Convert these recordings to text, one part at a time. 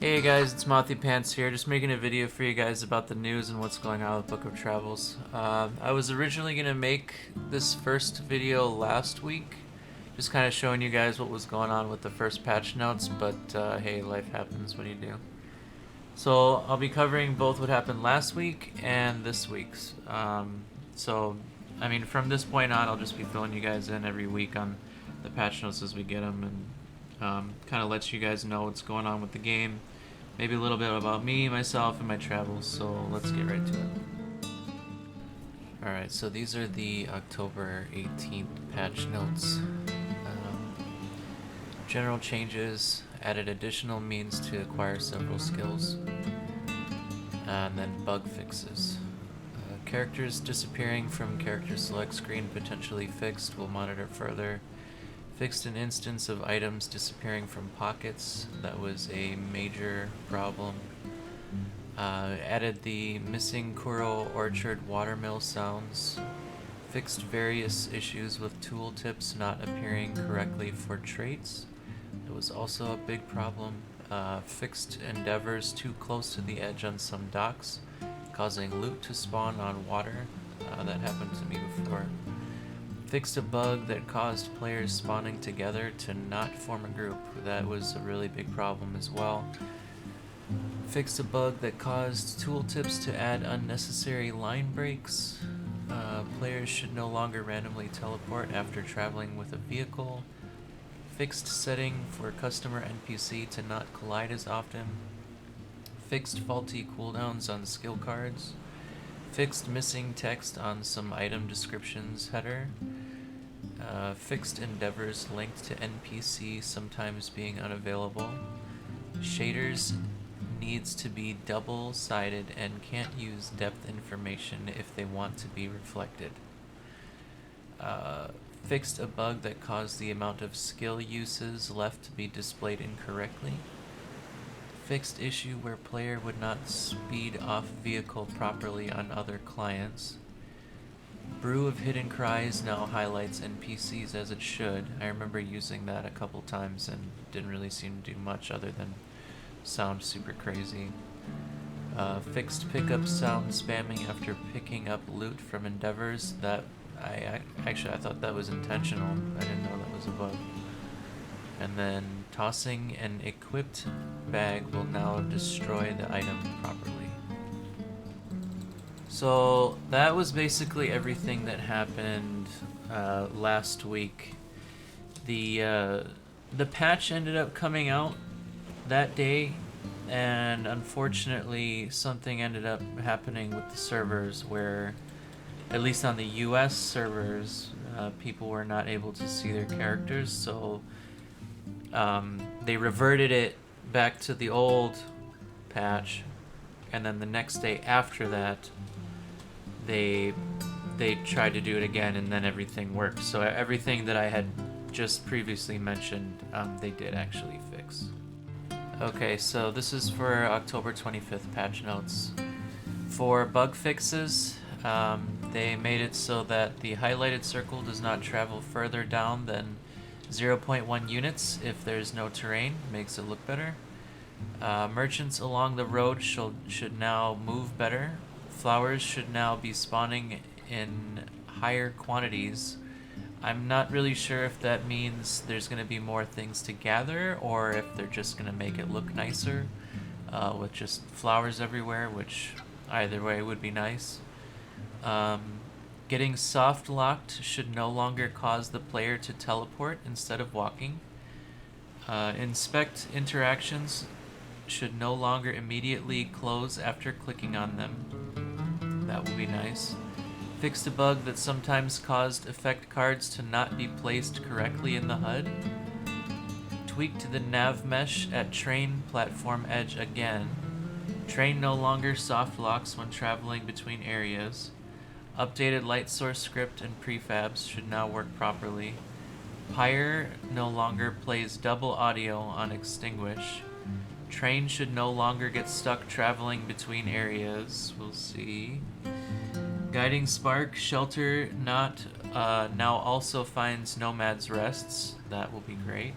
Hey guys, it's Mothypants here, just making a video for you guys about the news and what's going on with Book of Travels. I was originally going to make this first video last week, just kind of showing you guys what was going on with the first patch notes, but hey, life happens, what do you do? So I'll be covering both what happened last week and this week's. I mean, from this point on, I'll just be filling you guys in every week on the patch notes as we get them, and kind of let you guys know what's going on with the game. Maybe a little bit about me, myself, and my travels, so let's get right to it. Alright, so these are the October 18th patch notes. General changes, added additional means to acquire several skills, and then bug fixes. Characters disappearing from character select screen potentially fixed, we'll monitor further. Fixed an instance of items disappearing from pockets. That was a major problem. Added the missing Kuro Orchard watermill sounds. Fixed various issues with tooltips not appearing correctly for traits. It was also a big problem. Fixed endeavors too close to the edge on some docks, causing loot to spawn on water. That happened to me before. Fixed a bug that caused players spawning together to not form a group. That was a really big problem as well. Fixed a bug that caused tooltips to add unnecessary line breaks. Players should no longer randomly teleport after traveling with a vehicle. Fixed setting for customer NPC to not collide as often. Fixed faulty cooldowns on skill cards. Fixed missing text on some item descriptions header. Fixed endeavors linked to NPC sometimes being unavailable. Shaders needs to be double-sided and can't use depth information if they want to be reflected. Fixed a bug that caused the amount of skill uses left to be displayed incorrectly. Fixed issue where player would not speed off vehicle properly on other clients. Brew of Hidden Cries now highlights NPCs as it should. I remember using that a couple times and didn't really seem to do much other than sound super crazy. Fixed pickup sound spamming after picking up loot from endeavors. That I thought that was intentional. I didn't know that was a bug. And then tossing an equipped bag will now destroy the item properly. So that was basically everything that happened last week. The patch ended up coming out that day, and unfortunately something ended up happening with the servers where, at least on the US servers, people were not able to see their characters, so they reverted it back to the old patch, and then the next day after that they tried to do it again, and then everything worked. So everything that I had just previously mentioned, they did actually fix. Okay, so this is for October 25th patch notes. For bug fixes, they made it so that the highlighted circle does not travel further down than 0.1 units if there's no terrain. Makes it look better. Merchants along the road should now move better. Flowers should now be spawning in higher quantities. I'm not really sure if that means there's going to be more things to gather, or if they're just going to make it look nicer with just flowers everywhere, which either way would be nice. Getting soft locked should no longer cause the player to teleport instead of walking. Inspect interactions should no longer immediately close after clicking on them. That will be nice. Fixed a bug that sometimes caused effect cards to not be placed correctly in the HUD. Tweaked the nav mesh at train platform edge again. Train no longer soft locks when traveling between areas. Updated light source script and prefabs should now work properly. Pyre no longer plays double audio on extinguish. Train should no longer get stuck traveling between areas. We'll see. Guiding Spark Shelter now also finds Nomad's Rests. That will be great.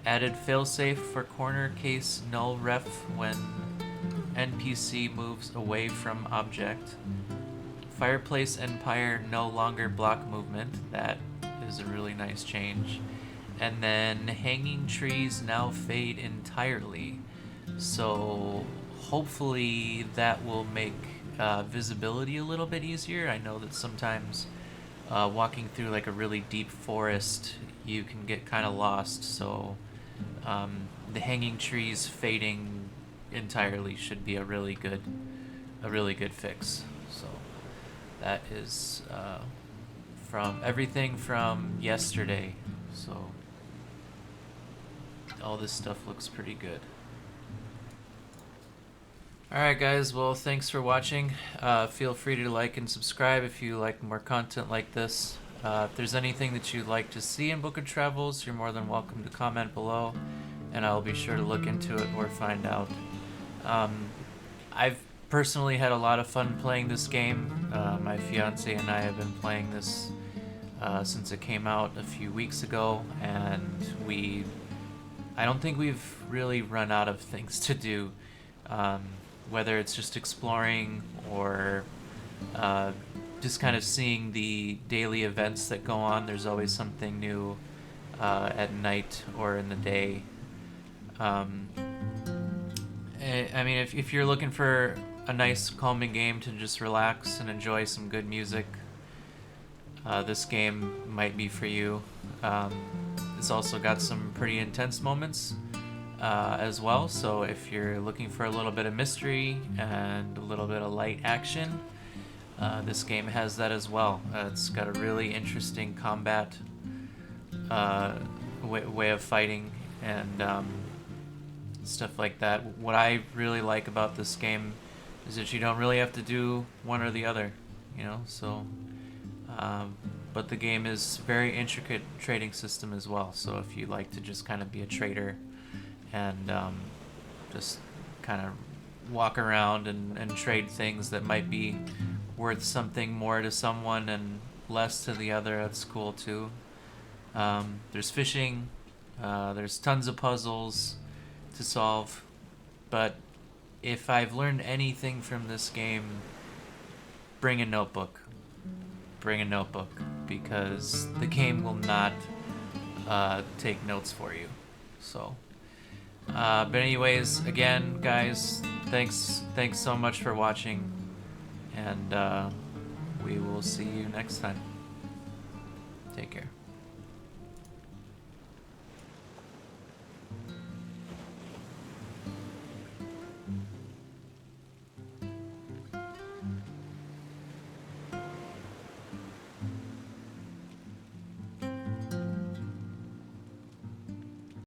Added failsafe for corner case null ref when NPC moves away from object. Fireplace Empire no longer block movement. That is a really nice change. And then hanging trees now fade entirely. So hopefully that will make visibility a little bit easier. I know that sometimes walking through like a really deep forest, you can get kind of lost. So the hanging trees fading entirely should be a really good fix. So that is from everything from yesterday. So all this stuff looks pretty good. Alright guys, well thanks for watching. Feel free to like and subscribe if you like more content like this. If there's anything that you'd like to see in Book of Travels, you're more than welcome to comment below, and I'll be sure to look into it or find out. I've personally had a lot of fun playing this game. My fiance and I have been playing this since it came out a few weeks ago, and I don't think we've really run out of things to do. Whether it's just exploring or just kind of seeing the daily events that go on. There's always something new at night or in the day. I mean, if you're looking for a nice calming game to just relax and enjoy some good music, this game might be for you. It's also got some pretty intense moments as well, so if you're looking for a little bit of mystery and a little bit of light action, this game has that as well. It's got a really interesting combat way of fighting and stuff like that. What I really like about this game is that you don't really have to do one or the other, you know, so but the game is very intricate trading system as well, so if you like to just kind of be a trader and just kind of walk around and trade things that might be worth something more to someone and less to the other, that's cool too. There's fishing, there's tons of puzzles to solve, but if I've learned anything from this game, bring a notebook. Bring a notebook, because the game will not take notes for you. So but anyways, again guys, thanks so much for watching, and we will see you next time. Take care.